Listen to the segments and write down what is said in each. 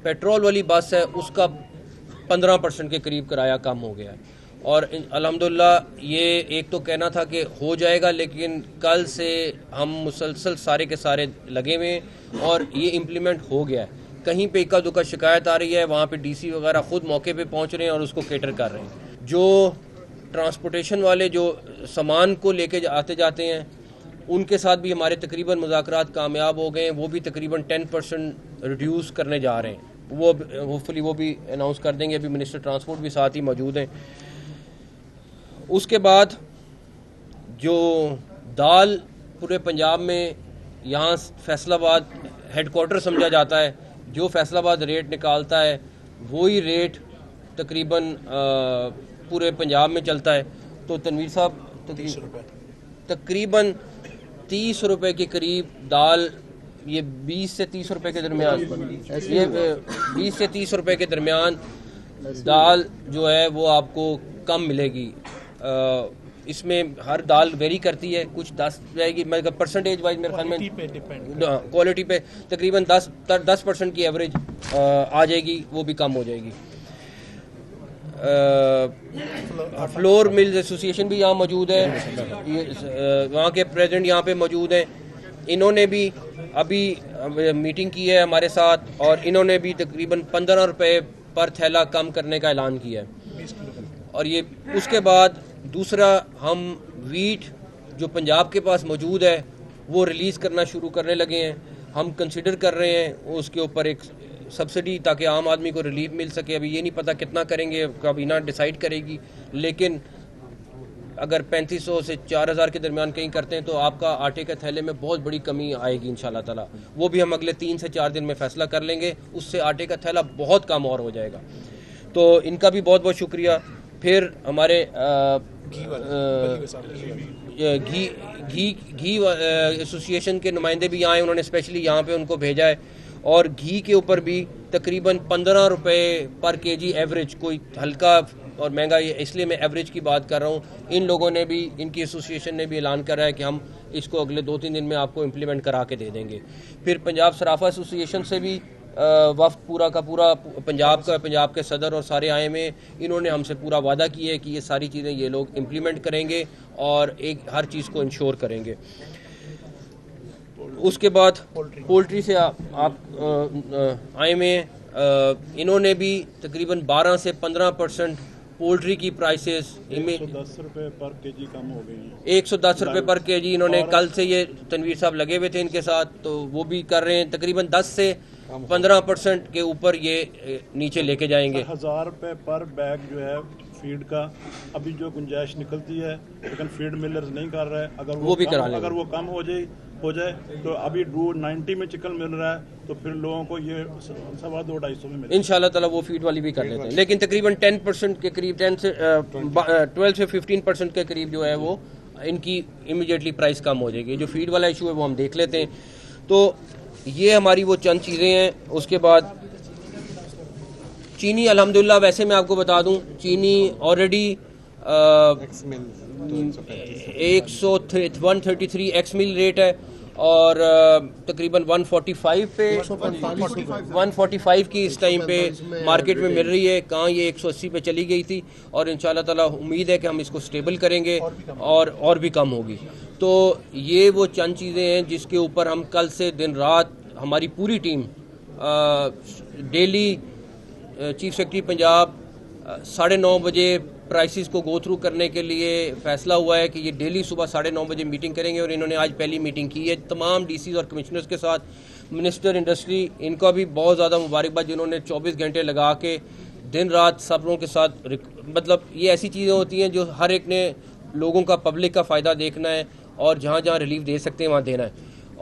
Petrol वाली बस है उसका 15% के करीब किराया कम हो गया है। और अल्हम्दुलिल्लाह ये एक तो कहना था कि हो जाएगा, लेकिन कल से हम मुसलसल सारे के सारे लगे हुए हैं और ये इम्प्लीमेंट हो गया है। कहीं पे इक्का दुक्का शिकायत आ रही है, वहाँ पे डीसी वगैरह ख़ुद मौके पे पहुँच रहे हैं और उसको कैटर कर रहे हैं। जो ट्रांसपोर्टेशन वाले जो सामान को लेके आते जाते हैं उनके साथ भी हमारे तकरीबन मुज़ाकरात कामयाब हो गए हैं। वो भी तकरीबन 10% रिड्यूस करने जा रहे हैं। वो होपफुली वो भी अनाउंस कर देंगे। अभी मिनिस्टर ट्रांसपोर्ट भी साथ ही मौजूद हैं। उसके बाद जो दाल पूरे पंजाब में, यहाँ फैसलाबाद हेडक्वार्टर समझा जाता है, जो फैसलाबाद रेट निकालता है वही रेट तकरीबन पूरे पंजाब में चलता है। तो तनवीर साहब तकरीबन 30 रुपए के करीब दाल, ये 20 से 30 रुपए के दरमियान, ये 20 से 30 रुपए के दरमियान दाल जो है वो आपको कम मिलेगी। इसमें हर दाल वेरी करती है, कुछ 10 जाएगी, मतलब परसेंटेज वाइज मेरे ख्याल में क्वालिटी पे तकरीबन 10% की एवरेज आ जाएगी, वो भी कम हो जाएगी। फ्लोर मिल्स एसोसिएशन भी यहाँ मौजूद है, वहाँ के प्रेसिडेंट यहाँ पे मौजूद हैं। इन्होंने भी अभी मीटिंग की है हमारे साथ और इन्होंने भी तकरीबन 15 रुपये पर थैला कम करने का ऐलान किया है। और ये उसके बाद दूसरा, हम वीट जो पंजाब के पास मौजूद है वो रिलीज़ करना शुरू करने लगे हैं। हम कंसिडर कर रहे हैं उसके ऊपर एक सब्सिडी, ताकि आम आदमी को रिलीफ मिल सके। अभी ये नहीं पता कितना करेंगे, काबीना डिसाइड करेगी, लेकिन अगर 3500 से 4000 के दरमियान कहीं करते हैं तो आपका आटे के थैले में बहुत बड़ी कमी आएगी इंशाल्लाह ताला। वो भी हम अगले 3 से 4 दिन में फैसला कर लेंगे, उससे आटे का थैला बहुत कम और हो जाएगा। तो इनका भी बहुत बहुत शुक्रिया। फिर हमारे घी एसोसिएशन के नुमाइंदे भी आए, उन्होंने स्पेशली यहाँ पे उनको भेजा है। और घी के ऊपर भी तकरीबन 15 रुपये पर केजी एवरेज, कोई हल्का और महंगा, इसलिए मैं एवरेज की बात कर रहा हूँ। इन लोगों ने भी, इनकी एसोसिएशन ने भी ऐलान करा है कि हम इसको अगले 2-3 दिन में आपको इम्प्लीमेंट करा के दे देंगे। फिर पंजाब सराफा एसोसिएशन से भी वफ्द पूरा का पूरा पंजाब के सदर और सारे आए में, इन्होंने हमसे पूरा वादा किया है कि ये सारी चीज़ें ये लोग इम्प्लीमेंट करेंगे और एक हर चीज़ को इंश्योर करेंगे। उसके बाद पोल्ट्री से आप आए में, इन्होंने भी तकरीबन 12 से 15% पोल्ट्री की प्राइसेस 110 रुपये पर केजी कम हो गई हैं। 110 रुपये पर केजी इन्होंने, कल से ये तनवीर साहब लगे हुए थे इनके साथ, तो वो भी कर रहे हैं। तकरीबन 10 से 15% के ऊपर ये नीचे लेके जाएंगे। 1000 रुपये पर बैग जो है फीड का अभी जो गुंजाइश निकलती है, लेकिन फीड मिलर्स नहीं कर रहे हैं। अगर वो भी करा लेंगे, अगर वो कम हो जाए तो अभी 290 में चिकन मिल रहा है, तो फिर लोगों को ये 250-250 में मिलेगा। इंशाल्लाह ताला वो फीड वाली भी कर लेते हैं, लेकिन तकरीबन 10% के करीब, 10 से 12 से 15% के करीब जो है वो इनकी इमीडिएटली प्राइस कम हो जाएगी। जो फीड वाला इशू है वो हम देख लेते हैं। तो ये हमारी वो चंद चीज़ें हैं। उसके बाद चीनी, अल्हम्दुलिल्लाह, वैसे मैं आपको बता दूं, चीनी ऑलरेडी 133 एक्स मिल रेट है और तकरीबन 145 की इस टाइम पे मार्केट में मिल रही है। कहाँ ये 180 पे चली गई थी और इंशाल्लाह ताला उम्मीद है कि हम इसको स्टेबल करेंगे और भी कम होगी। तो ये वो चंद चीज़ें हैं जिसके ऊपर हम कल से दिन रात, हमारी पूरी team daily, chief secretary Punjab 9:30 बजे प्राइसेस को गो थ्रू करने के लिए फ़ैसला हुआ है कि ये डेली सुबह 9:30 बजे मीटिंग करेंगे। और इन्होंने आज पहली मीटिंग की है तमाम डीसी और कमिश्नर्स के साथ। मिनिस्टर इंडस्ट्री, इनका भी बहुत ज़्यादा मुबारकबाद, जिन्होंने 24 घंटे लगा के दिन रात सबरों के साथ, मतलब ये ऐसी चीज़ें होती हैं जो हर एक ने लोगों का, पब्लिक का फ़ायदा देखना है और जहाँ जहाँ रिलीफ दे सकते हैं वहाँ देना है।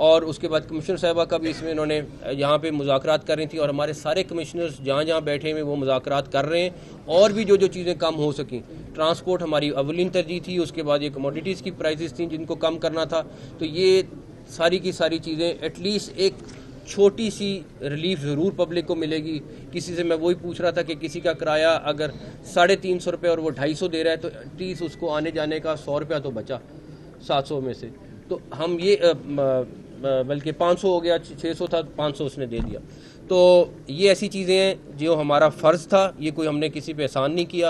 और उसके बाद कमिश्नर साहिबा का भी इसमें इन्होंने यहाँ पे मुज़ाकरात कर रही थी और हमारे सारे कमिश्नर्स जहाँ जहाँ बैठे हुए वो मुज़ाकरात कर रहे हैं। और भी जो जो चीज़ें कम हो सकें, ट्रांसपोर्ट हमारी अवलीन तरजीह थी, उसके बाद ये कमोडिटीज़ की प्राइसेस थी जिनको कम करना था। तो ये सारी की सारी चीज़ें, एटलीस्ट एक छोटी सी रिलीफ ज़रूर पब्लिक को मिलेगी। किसी से मैं वही पूछ रहा था कि किसी का किराया अगर 350 रुपये और वो 250 दे रहा है, तो एटलीस्ट उसको आने जाने का 100 रुपया तो बचा 700 में से। तो हम ये बल्कि 500 हो गया, 600 था, 500 उसने दे दिया। तो ये ऐसी चीज़ें हैं जो हमारा फ़र्ज़ था, ये कोई हमने किसी पे एहसान नहीं किया,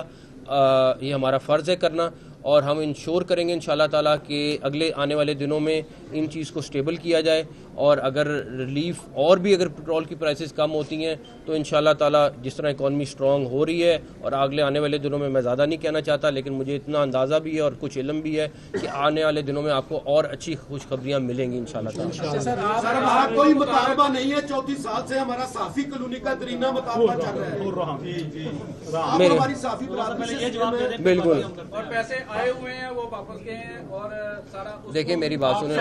ये हमारा फ़र्ज़ है करना, और हम इंश्योर करेंगे इंशाल्लाह ताला कि अगले आने वाले दिनों में इन चीज़ को स्टेबल किया जाए, और अगर रिलीफ और भी अगर पेट्रोल की प्राइसेस कम होती हैं तो इंशाल्लाह ताला जिस तरह इकॉनमी स्ट्रॉन्ग हो रही है, और अगले आने वाले दिनों में मैं ज़्यादा नहीं कहना चाहता, लेकिन मुझे इतना अंदाज़ा भी है और कुछ इल्म भी है कि आने वाले दिनों में आपको और अच्छी खुशखबरियाँ मिलेंगी इंशाल्लाह ताला। सर हमारा कोई मुतालबा नहीं है, 34 साल से हमारा साफी कॉलोनी का दरीना मुतालबा चल रहा है। आप हमारी साफी बिल्कुल, और पैसे आए हुए हैं वो वापस गए हैं, और सारा देखिए मेरी बात सुने,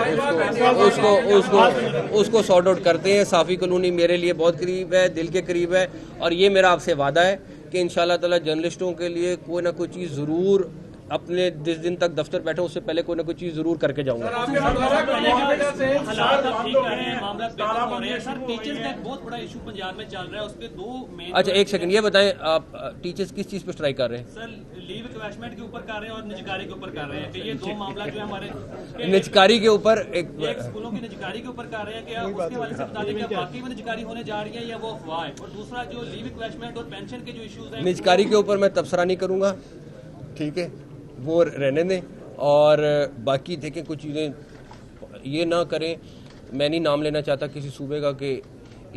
उसको सॉर्ट आउट करते हैं। साफ़ी कॉलोनी मेरे लिए बहुत करीब है, दिल के करीब है, और ये मेरा आपसे वादा है कि इंशाल्लाह ताला जर्नलिस्टों के लिए कोई ना कोई चीज़ ज़रूर, अपने जिस दिन तक दफ्तर बैठे उससे पहले कोई ना कोई चीज़ ज़रूर करके जाऊँगा। अच्छा एक सेकंड, ये बताएं आप टीचर्स किस चीज़ पर स्ट्राइक कर रहे हैं? सर लीव इन्वेस्टमेंट के ऊपर कर रहे हैं और निजकारी के ऊपर कर रहे हैं कि ये दो मामला जो है हमारे निजकारी के ऊपर एक स्कूलों की निजकारी के ऊपर कर रहे हैं कि उसके वाले से बता दें कि बाकी में निजकारी होने जा रही है या वो अफवाह है, और दूसरा जो लीव इन्वेस्टमेंट और पेंशन के जो इश्यूज हैं निजकारी के ऊपर मैं तबसरा नहीं करूँगा, ठीक है, वो रहने दें, और बाकी देखें कुछ चीज़ें ये ना करें। मैं नहीं नाम लेना चाहता किसी सूबे का कि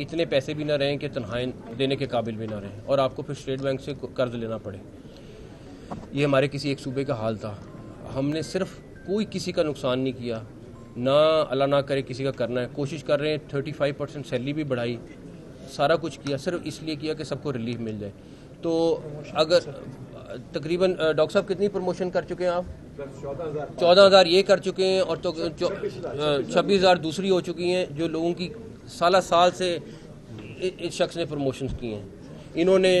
इतने पैसे भी ना रहें कि तनख्वाहें देने के काबिल भी ना रहें, और आपको फिर स्टेट बैंक से कर्ज लेना पड़े। ये हमारे किसी एक सूबे का हाल था। हमने सिर्फ कोई किसी का नुकसान नहीं किया, ना अल्लाह ना करे किसी का करना है। कोशिश कर रहे हैं, 35% सैलरी भी बढ़ाई, सारा कुछ किया, सिर्फ इसलिए किया कि सबको रिलीफ मिल जाए। तो अगर तकरीबन डॉक्टर साहब कितनी प्रमोशन कर चुके हैं आप? 14,000 ये कर चुके हैं, और तो 26,000 दूसरी हो चुकी हैं, जो लोगों की साल से इस शख्स ने प्रमोशंस की हैं। इन्होंने,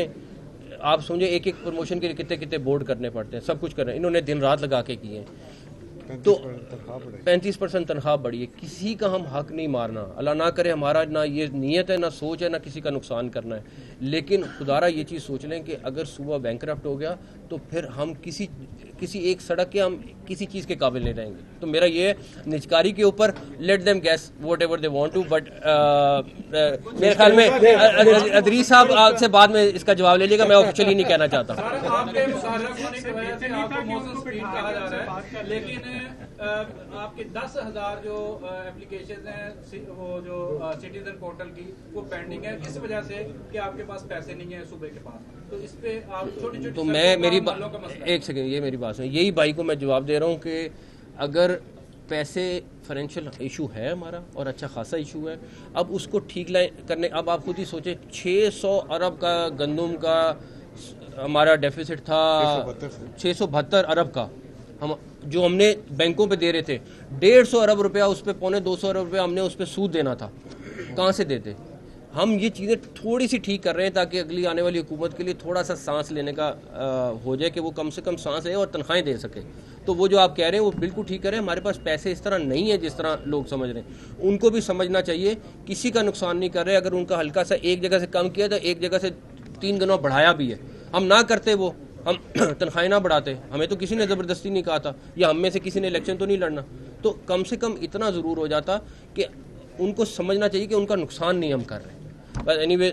आप समझे, एक एक प्रमोशन के लिए कितने कितने बोर्ड करने पड़ते हैं, सब कुछ कर रहे हैं, इन्होंने दिन रात लगा के किए हैं। तो 35% तनख्वाह बढ़ी है। किसी का हम हक नहीं मारना, अल्लाह ना करे, हमारा ना ये नीयत है, ना सोच है, ना किसी का नुकसान करना है, लेकिन खुदारा ये चीज़ सोच लें कि अगर सुबह बैंकरप्ट हो गया तो फिर हम किसी एक सड़क के हम किसी चीज़ के काबिल नहीं रहेंगे। तो मेरा ये है, निजकारी के ऊपर let them guess whatever they want to, but मेरे ख्याल में अदरीस साहब आपसे बाद में इसका जवाब ले लीजिएगा, मैं ऑफिशियली नहीं कहना चाहता। लेकिन आपके 10,000 जो एप्लीकेशन हैं वो जो सिटीजन पोर्टल की वो पेंडिंग है, इस वजह से कि आपके पास पैसे नहीं है सूबे के पास। तो इस पे आप छोटी-छोटी, तो मैं मेरी एक सेकंड, ये मेरी बात सुनिए, यही भाई को मैं जवाब दे रहा हूँ कि अगर पैसे फाइनेंशियल इशू है हमारा, और अच्छा खासा इशू है, अब उसको ठीक करने, अब आप खुद ही सोचें 600 अरब का गंदम का हमारा डेफिसिट था, 672 अरब का, हम जो हमने बैंकों पे दे रहे थे, 150 अरब रुपया, उस पर 250 अरब रुपया हमने उस पर सूद देना था, कहाँ से देते? हम ये चीज़ें थोड़ी सी ठीक कर रहे हैं ताकि अगली आने वाली हुकूमत के लिए थोड़ा सा सांस लेने का हो जाए, कि वो कम से कम सांस ले और तनख्वाहें दे सके। तो वो जो आप कह रहे हैं वो बिल्कुल ठीक कर रहे हैं, हमारे पास पैसे इस तरह नहीं है जिस तरह लोग समझ रहे हैं। उनको भी समझना चाहिए, किसी का नुकसान नहीं कर रहे। अगर उनका हल्का सा एक जगह से कम किया तो एक जगह से 3 गुना बढ़ाया भी है। हम ना करते, वो हम तनख्वाहें ना बढ़ाते, हमें तो किसी ने ज़बरदस्ती नहीं कहा था, या हम में से किसी ने इलेक्शन तो नहीं लड़ना, तो कम से कम इतना ज़रूर हो जाता कि उनको समझना चाहिए कि उनका नुकसान नहीं हम कर रहे हैं। बस एनीवे